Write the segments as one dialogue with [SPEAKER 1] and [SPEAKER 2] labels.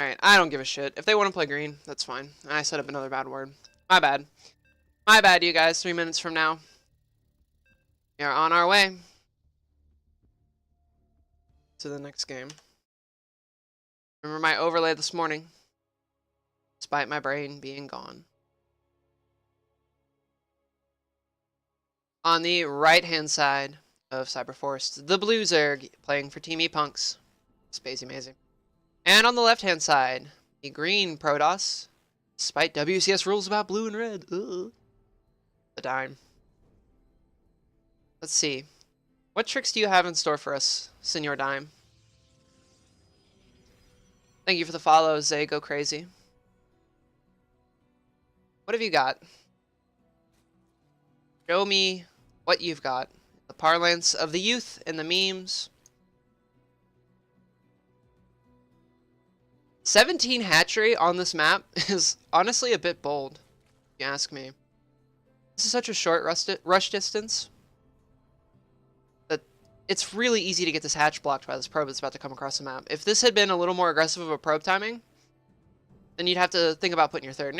[SPEAKER 1] Alright, I don't give a shit. If they want to play green, that's fine. I said up another bad word. My bad. My bad, you guys. 3 minutes from now. We are on our way to the next game. Remember my overlay this morning? Despite my brain being gone. On the right-hand side of Cyberforest, the blue Zerg playing for Team E-Punks. Spazymazy. And on the left-hand side, the green Protoss, despite WCS rules about blue and red. Ugh. The dime. Let's see. What tricks do you have in store for us, Senor Dime? Thank you for the follow, Zay. Go crazy. What have you got? Show me what you've got. The parlance of the youth and the memes. 17 hatchery on this map is honestly a bit bold, if you ask me. This is such a short rush distance that it's really easy to get this hatch blocked by this probe that's about to come across the map. If this had been a little more aggressive of a probe timing, then you'd have to think about putting your third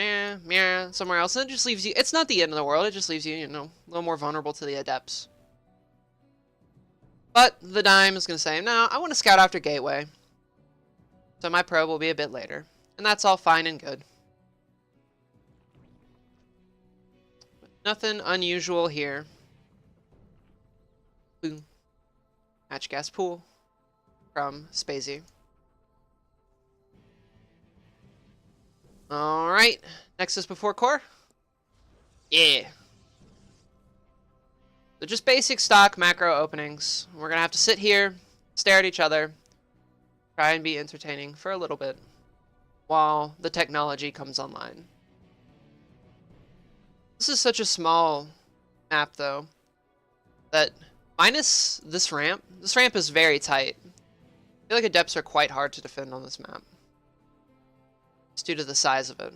[SPEAKER 1] somewhere else, and it just leaves you... It's not the end of the world, it just leaves you, you know, a little more vulnerable to the adepts. But the dime is going to say, no, I want to scout after gateway. So my probe will be a bit later. And that's all fine and good. Nothing unusual here. Boom. Hatch gas pool from Spazy. Alright. Nexus before core. Yeah. So just basic stock macro openings. We're going to have to sit here, stare at each other, try and be entertaining for a little bit while the technology comes online. This is such a small map, though, that minus this ramp is very tight. I feel like adepts are quite hard to defend on this map. Just due to the size of it. I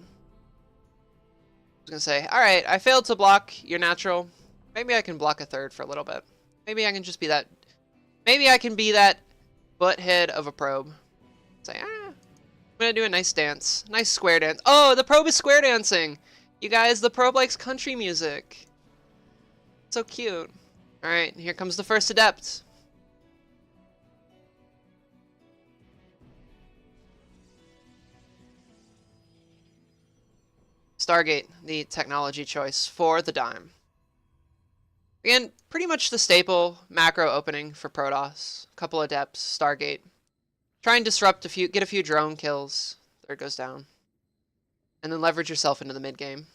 [SPEAKER 1] was going to say, alright, I failed to block your natural. Maybe I can block a third for a little bit. Maybe I can just be that... Maybe I can be that butthead of a probe. Say, I'm gonna do a nice dance. Nice square dance. Oh, the probe is square dancing! You guys, the probe likes country music. So cute. Alright, here comes the first adept. Stargate, the technology choice for the dime. Again, pretty much the staple macro opening for Protoss. A couple adepts, Stargate. Try and disrupt get a few drone kills. There it goes down. And then leverage yourself into the mid game.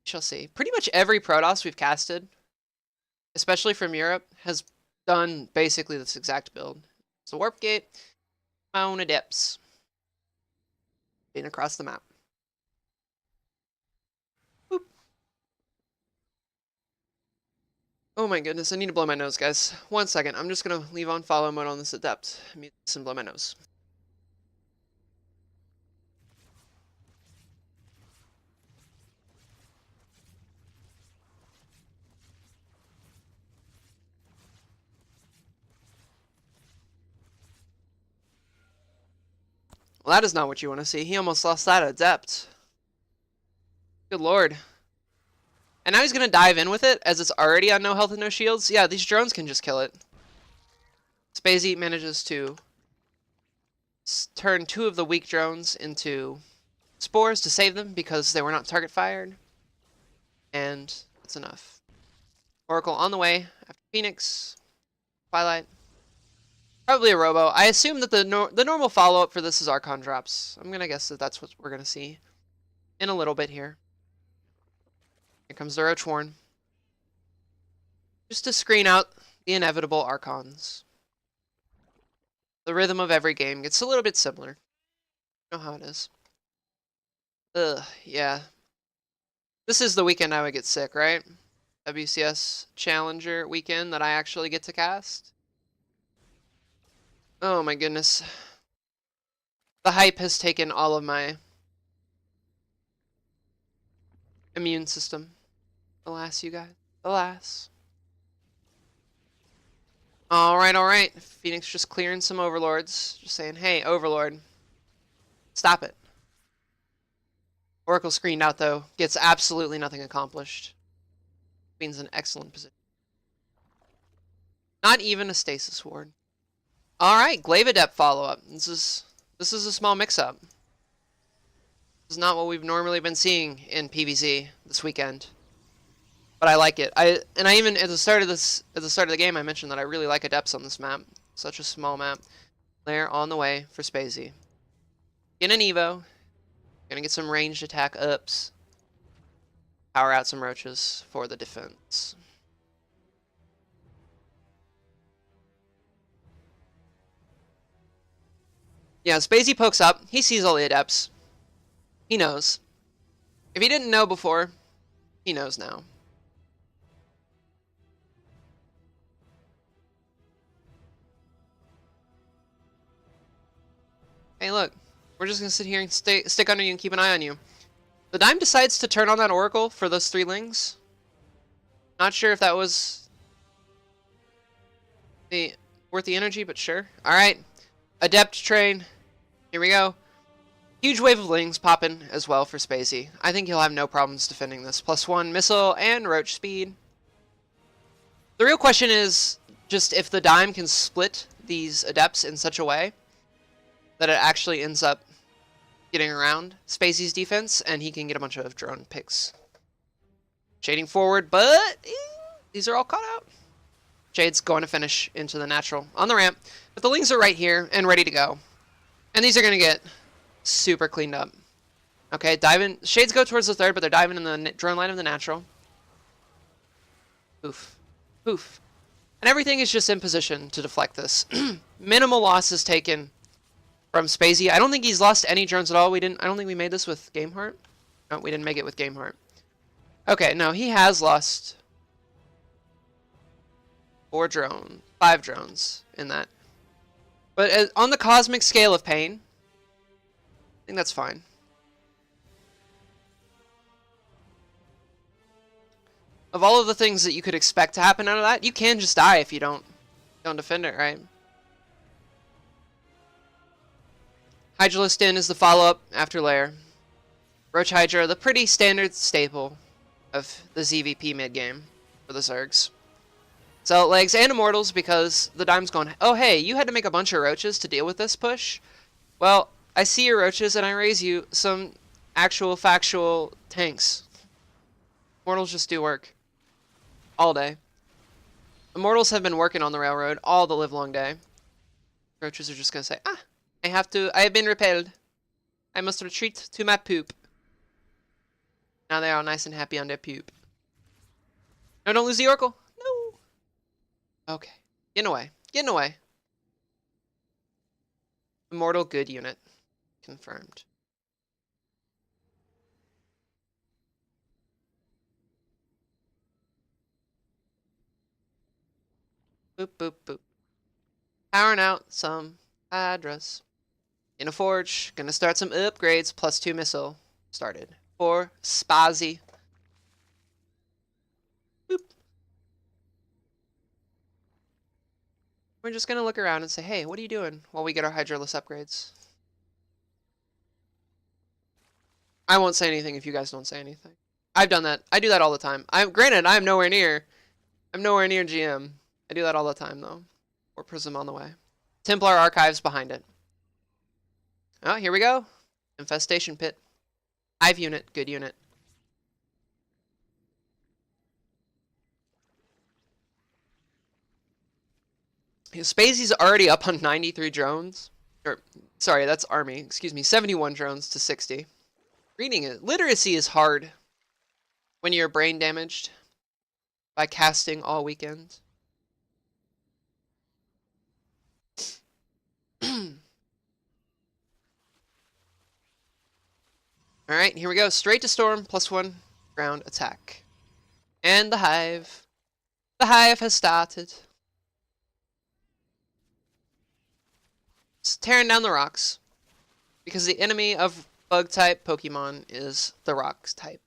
[SPEAKER 1] We shall see. Pretty much every Protoss we've casted, especially from Europe, has done basically this exact build. So warp gate, my own adepts. Being across the map. Boop. Oh my goodness, I need to blow my nose, guys. 1 second, I'm just gonna leave on follow mode on this adept. Mute this and blow my nose. Well, that is not what you want to see. He almost lost that adept. Good lord. And now he's going to dive in with it, as it's already on no health and no shields. Yeah, these drones can just kill it. Spazy manages to turn 2 of the weak drones into spores to save them because they were not target fired. And that's enough. Oracle on the way after Phoenix. Twilight. Probably a Robo. I assume that the normal follow-up for this is Archon drops. I'm going to guess that that's what we're going to see in a little bit here. Here comes the Roach Warren. Just to screen out the inevitable Archons. The rhythm of every game gets a little bit similar. You know how it is. Ugh, yeah. This is the weekend I would get sick, right? WCS Challenger weekend that I actually get to cast. Oh my goodness. The hype has taken all of my immune system. Alas, you guys. Alas. Alright, alright. Phoenix just clearing some overlords. Just saying, hey, overlord. Stop it. Oracle screened out, though. Gets absolutely nothing accomplished. Queen's in excellent position. Not even a stasis ward. Alright, Glaive Adept follow-up. This is a small mix-up. This is not what we've normally been seeing in PvZ this weekend. But I like it. I even at the start of the game I mentioned that I really like Adepts on this map. Such a small map. They're on the way for Spazy. Get an Evo. Gonna get some ranged attack ups. Power out some roaches for the defense. Yeah, Spazy pokes up. He sees all the Adepts. He knows. If he didn't know before, he knows now. Hey, look. We're just gonna sit here and stick under you and keep an eye on you. The Dime decides to turn on that Oracle for those 3 lings. Not sure if that was worth the energy, but sure. Alright. Adept train. Here we go. Huge wave of lings popping as well for Spazy. I think he'll have no problems defending this. +1 missile and roach speed. The real question is just if the Dime can split these Adepts in such a way that it actually ends up getting around Spazy's defense, and he can get a bunch of drone picks. Shading forward, but these are all caught out. Jade's going to finish into the natural on the ramp, but the lings are right here and ready to go. And these are going to get super cleaned up. Okay, diving. Shades go towards the third, but they're diving in the drone line of the natural. Oof. Oof. And everything is just in position to deflect this. Minimal losses taken from Spazy. I don't think he's lost any drones at all. I don't think we made this with Gameheart. No, we didn't make it with Gameheart. Okay, no, he has lost 5 drones in that. But on the cosmic scale of pain, I think that's fine. Of all of the things that you could expect to happen out of that, you can just die if you don't defend it, right? Hydralisk in is the follow-up after Lair. Roach Hydra, the pretty standard staple of the ZVP mid-game for the Zergs. Zealot legs and Immortals because the Dime's going, oh hey, you had to make a bunch of roaches to deal with this push? Well, I see your roaches and I raise you some actual factual tanks. Immortals just do work. All day. Immortals have been working on the railroad all the livelong day. Roaches are just gonna say, I have been repelled. I must retreat to my poop. Now they are all nice and happy on their poop. No, don't lose the Oracle. No. Okay. Getting away. Getting away. Immortal good unit. Confirmed. Boop, boop, boop. Powering out some Hydras. In a forge. Gonna start some upgrades. +2 missile. Started. For Spazy. Boop. We're just gonna look around and say, hey, what are you doing while we get our Hydralisk upgrades? I won't say anything if you guys don't say anything. I've done that. I do that all the time. Granted, I'm nowhere near GM. I do that all the time though. Or Prism on the way. Templar Archives behind it. Oh, here we go. Infestation Pit. Hive unit, good unit. Spazy's already up on 93 drones. Or, sorry, that's army. Excuse me, 71 drones to 60. Reading it. Literacy is hard when you're brain damaged by casting all weekend. Alright, here we go. Straight to Storm, +1 ground attack. And the Hive. The Hive has started. It's tearing down the rocks. Because the enemy of bug-type Pokemon is the rocks type.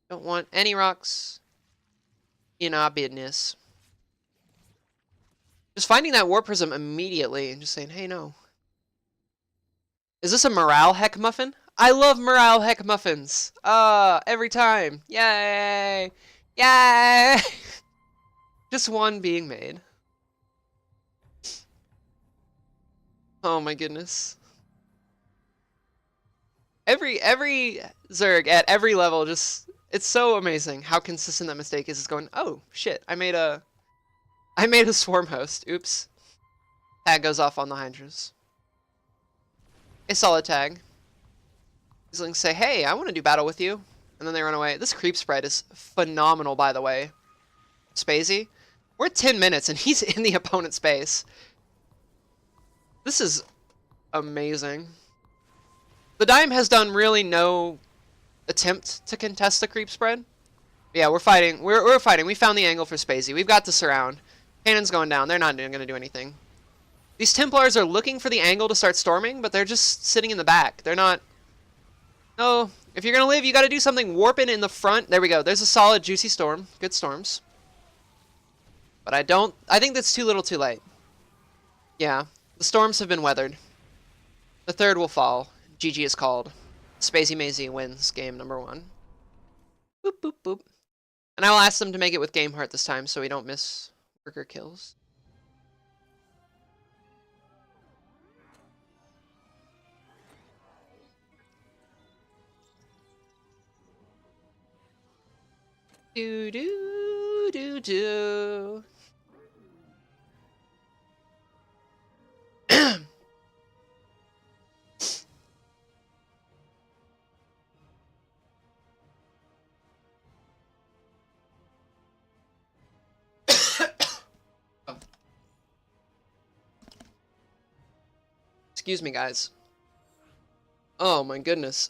[SPEAKER 1] Don't want any rocks in our business. Just finding that War Prism immediately and just saying, hey, no. Is this a morale heck muffin? I love morale heck muffins. Every time. Yay! Yay! Just one being made. Oh my goodness. Every Zerg at every level just, it's so amazing how consistent that mistake is. It's going, oh shit, I made a swarm host. Oops. Tag goes off on the Hydras. A solid tag. These links say, hey, I want to do battle with you. And then they run away. This creep spread is phenomenal, by the way. Spazy. We're at 10 minutes and he's in the opponent's base. This is amazing. The Dime has done really no attempt to contest the creep spread. Yeah, we're fighting. We're fighting. We found the angle for Spazy. We've got the surround. Cannon's going down. They're not going to do anything. These Templars are looking for the angle to start storming, but they're just sitting in the back. They're not... No, if you're going to live, you got to do something. Warping in the front. There we go. There's a solid, juicy storm. Good storms. But I think that's too little too late. Yeah, the storms have been weathered. The third will fall. GG is called. Spazymazy wins game number 1. Boop, boop, boop. And I will ask them to make it with Game Heart this time so we don't miss worker kills. Do do do do. Excuse me, guys. Oh my goodness.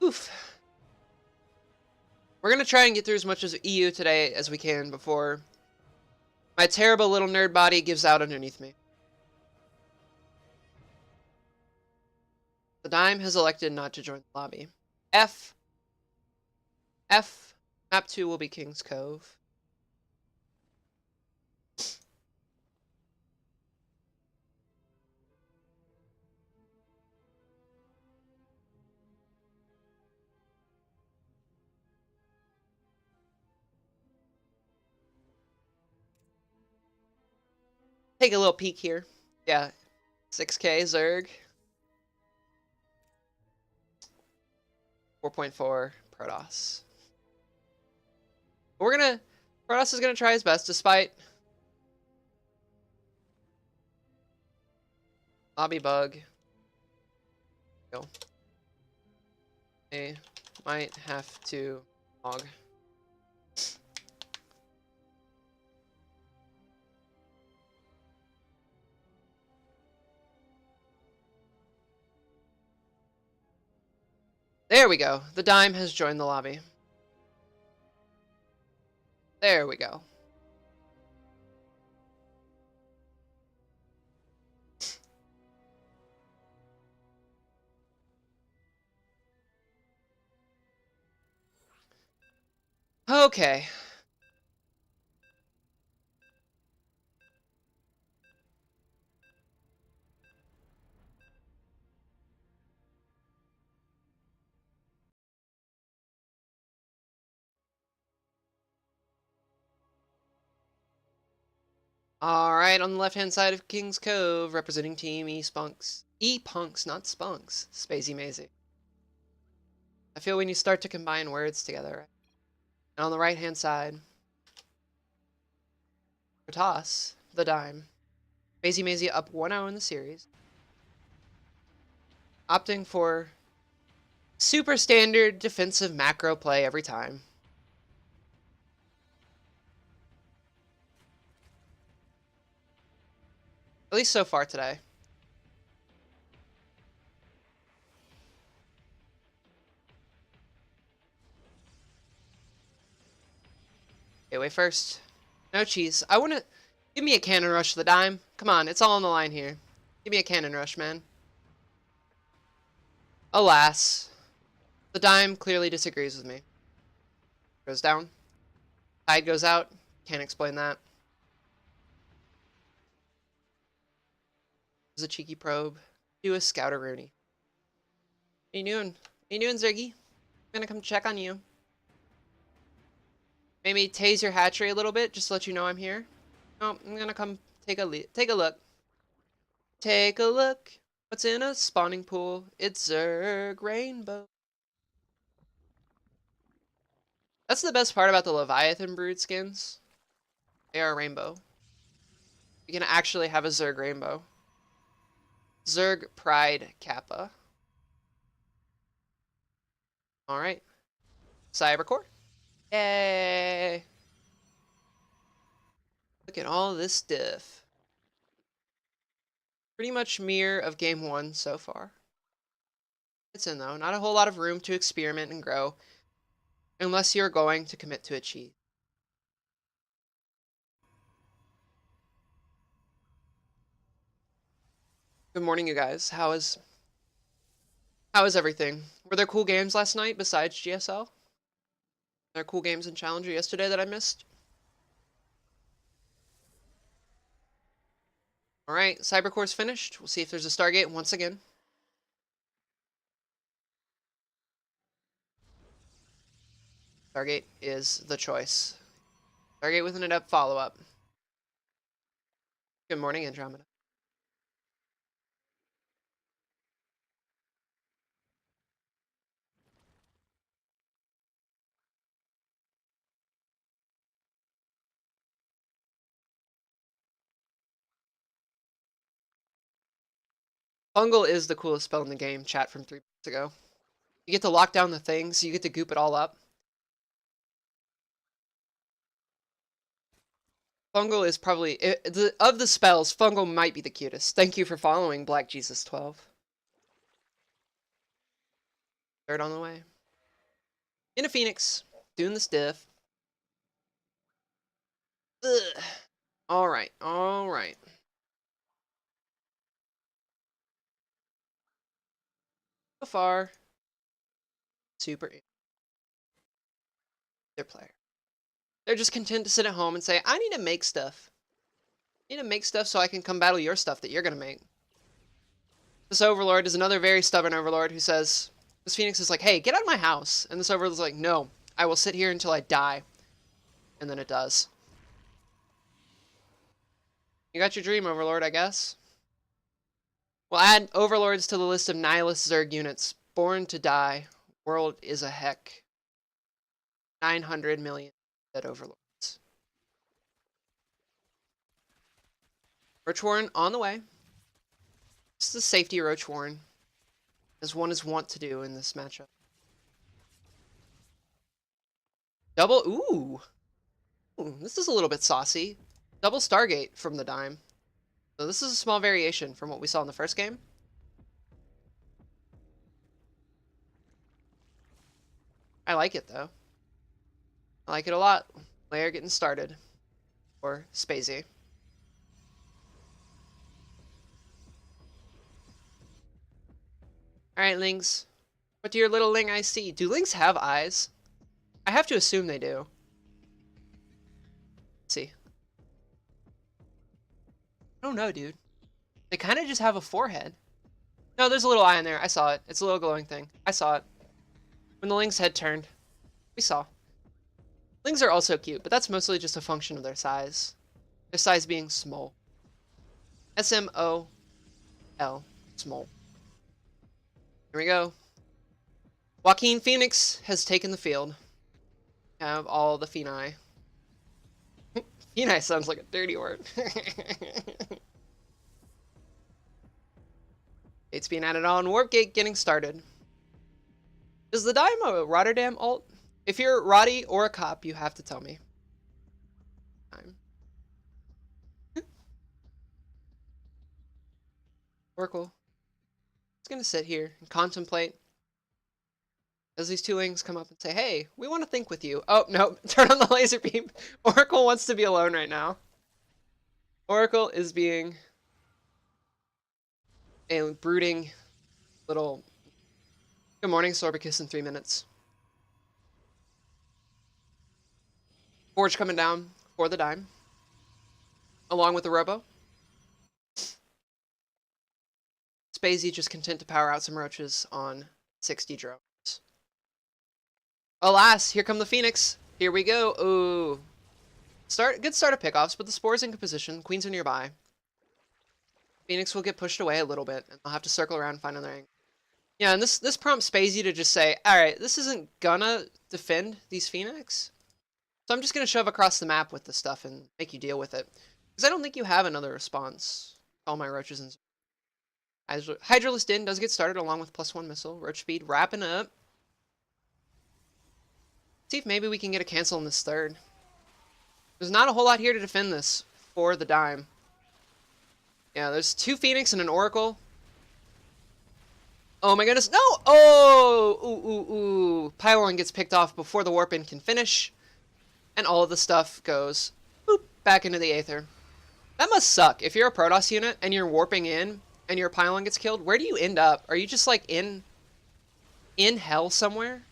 [SPEAKER 1] Oof. We're gonna try and get through as much as EU today as we can before my terrible little nerd body gives out underneath me. The Dime has elected not to join the lobby. F. Map 2 will be King's Cove. Take a little peek here. Yeah, 6K Zerg. 4.4 Protoss. Protoss is gonna try his best despite lobby bug. Go. They might have to log. There we go. The Dime has joined the lobby. There we go. Okay. Alright, on the left-hand side of King's Cove, representing Team E-Spunks. E-Punks, not Spunks. Spazymazy. I feel when you start to combine words together. Right? And on the right-hand side, for toss, the Dime. Spazymazy up 1-0 in the series. Opting for super standard defensive macro play every time. At least so far today. Okay, wait first. No cheese. I want to... Give me a cannon rush to the Dime. Come on, it's all on the line here. Give me a cannon rush, man. Alas. The The dime clearly disagrees with me. Goes down. Tide goes out. Can't explain that. There's a cheeky probe. Do a scouter Rooney. What are you doing? What are you doing, Zergy? I'm gonna come check on you. Maybe tase your hatchery a little bit, just to let you know I'm here. No, I'm gonna come take a look. Take a look. What's in a spawning pool? It's Zerg Rainbow. That's the best part about the Leviathan brood skins. They are rainbow. You can actually have a Zerg Rainbow. Zerg Pride Kappa. Alright. Cybercore. Yay! Look at all this stuff. Pretty much mirror of game 1 so far. It's in though. Not a whole lot of room to experiment and grow. Unless you're going to commit to a cheat. Good morning, you guys. How is everything? Were there cool games last night besides GSL? Were there cool games in Challenger yesterday that I missed? Alright, Cybercore's finished. We'll see if there's a Stargate once again. Stargate is the choice. Stargate with an adept follow-up. Good morning, Andromeda. Fungal is the coolest spell in the game, chat from 3 months ago. You get to lock down the things, you get to goop it all up. Fungal is probably, of the spells, Fungal might be the cutest. Thank you for following, Black Jesus 12. Third on the way. In a Phoenix, doing the stiff. Ugh. Alright, alright. So far, super their player. They're just content to sit at home and say, I need to make stuff. I need to make stuff so I can come battle your stuff that you're gonna make. This Overlord is another very stubborn Overlord who says, this Phoenix is like, hey, get out of my house. And this Overlord's like, no, I will sit here until I die. And then it does. You got your dream, Overlord, I guess. We'll add Overlords to the list of Nihilist Zerg units. Born to die. World is a heck. 900 million dead Overlords. Roach Warren on the way. This is the safety Roach Warren, as one is wont to do in this matchup. Double, ooh, this is a little bit saucy. Double Stargate from the dime. So this is a small variation from what we saw in the first game. I like it though. I like it a lot. Layer getting started. Or Spazy. Alright, Lings. What do your little Ling eyes see? Do Lings have eyes? I have to assume they do. Let's see. I don't know, dude. They kind of just have a forehead. No, there's a little eye in there. I saw it. It's a little glowing thing. I saw it. When the Ling's head turned. We saw. Lings are also cute, but that's mostly just a function of their size. Their size being small. S-M-O-L. Small. Here we go. Joaquin Phoenix has taken the field. Have all the Phenai. Phenai sounds like a dirty word. It's being added on. Warp Gate getting started. Is the dime a Rotterdam ult? If you're Roddy or a cop, you have to tell me. Oracle. It's gonna sit here and contemplate as these two Lings come up and say, hey, we want to think with you. Oh, no, turn on the laser beam. Oracle wants to be alone right now. Oracle is being a brooding little Good morning, Sorbicus in 3 minutes. Forge coming down for the dime. Along with the Robo. Spazy just content to power out some roaches on 60 drones. Alas, here come the Phoenix. Here we go. Ooh. Good start of pickoffs, but the Spore's in good position. Queens are nearby. Phoenix will get pushed away a little bit, and I'll have to circle around and find another angle. Yeah, and this prompts Spazy to just say, alright, this isn't gonna defend these Phoenix, so I'm just gonna shove across the map with this stuff and make you deal with it. Because I don't think you have another response to all my roaches and... Hydralisk Din does get started along with +1 missile. Roach speed wrapping up. See if maybe we can get a cancel in this third. There's not a whole lot here to defend this for the dime. Yeah, there's 2 Phoenix and an Oracle. Oh my goodness, no! Oh! Ooh, ooh, ooh. Pylon gets picked off before the warp-in can finish. And all of the stuff goes boop, back into the Aether. That must suck. If you're a Protoss unit and you're warping in and your Pylon gets killed, where do you end up? Are you just like in hell somewhere?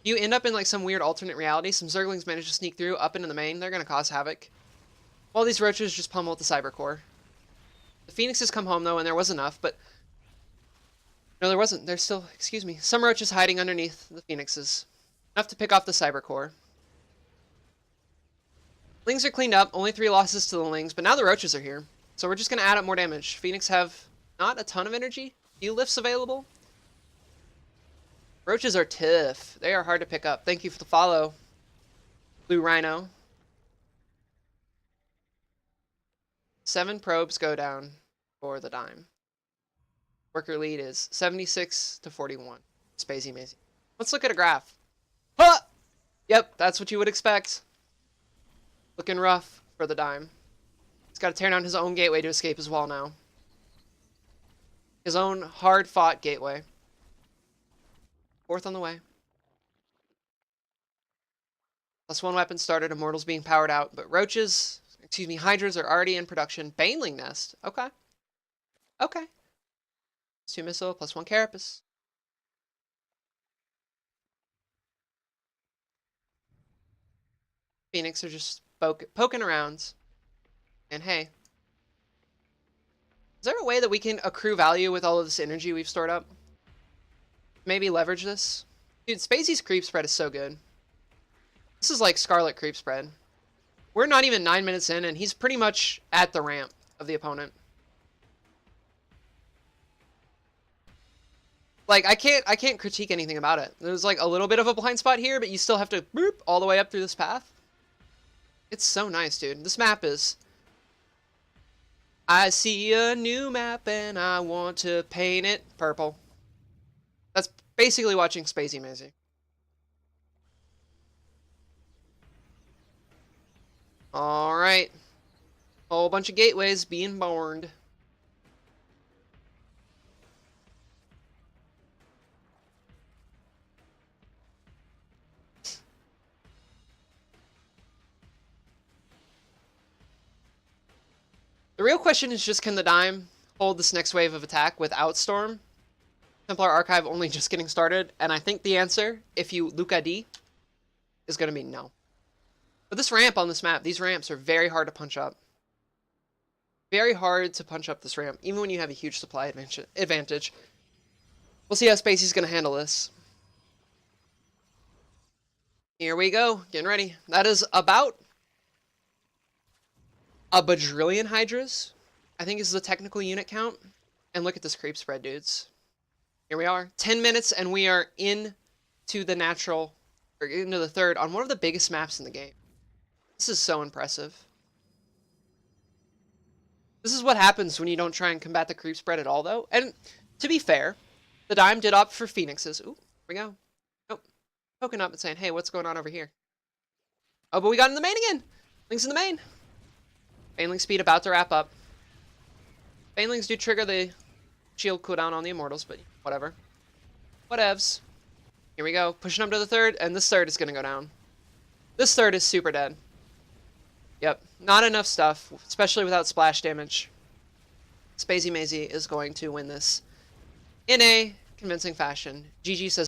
[SPEAKER 1] You end up in like some weird alternate reality. Some Zerglings manage to sneak through up into the main. They're going to cause havoc. While these roaches just pummel the Cyber Core. The Phoenixes come home though, and there was enough, but... No, there wasn't. There's still, excuse me, some roaches hiding underneath the Phoenixes. Enough to pick off the Cyber Core. Lings are cleaned up. Only 3 losses to the Lings, but now the roaches are here. So we're just going to add up more damage. Phoenix have not a ton of energy. Few lifts available. Roaches are tough. They are hard to pick up. Thank you for the follow, Blue Rhino. 7 probes go down for the dime. Worker lead is 76 to 41. Spazymazy. Let's look at a graph. Huh! Yep, that's what you would expect. Looking rough for the dime. He's got to tear down his own gateway to escape his wall now. His own hard-fought gateway. 4th on the way. +1 weapon started. Immortals being powered out. But roaches, excuse me, hydras are already in production. Baneling nest. Okay. Okay. +2 missile, +1 carapace. Phoenix are just poking around. And hey. Is there a way that we can accrue value with all of this energy we've stored up? Maybe leverage this? Dude, Spazy's creep spread is so good. This is like Scarlet creep spread. We're not even 9 minutes in, and he's pretty much at the ramp of the opponent. Like, I can't critique anything about it. There's like a little bit of a blind spot here, but you still have to boop all the way up through this path. It's so nice, dude. This map is... I see a new map and I want to paint it purple. That's basically watching Spazymazy. Alright. Whole bunch of gateways being born. The real question is just, can the dime hold this next wave of attack without Storm? Templar Archive only just getting started, and I think the answer, if you Luca D, is going to be no. But this ramp on this map, these ramps are very hard to punch up. Very hard to punch up this ramp, even when you have a huge supply advantage. We'll see how Spacy's going to handle this. Here we go, getting ready. That is about a bajillion Hydras, I think is the technical unit count. And look at this creep spread, dudes. Here we are, 10 minutes, and we are into the natural, or into the third on one of the biggest maps in the game. This is so impressive. This is what happens when you don't try and combat the creep spread at all, though. And to be fair, the dime did opt for Phoenixes. Ooh, here we go. Oh, poking up and saying, hey, what's going on over here? Oh, but we got in the main again. Lings in the main. Baneling speed about to wrap up. Banelings do trigger the shield cooldown on the Immortals, but whatever. Whatevs. Here we go. Pushing up to the third, and this third is going to go down. This third is super dead. Yep. Not enough stuff, especially without splash damage. Spazymazy is going to win this in a convincing fashion. GG says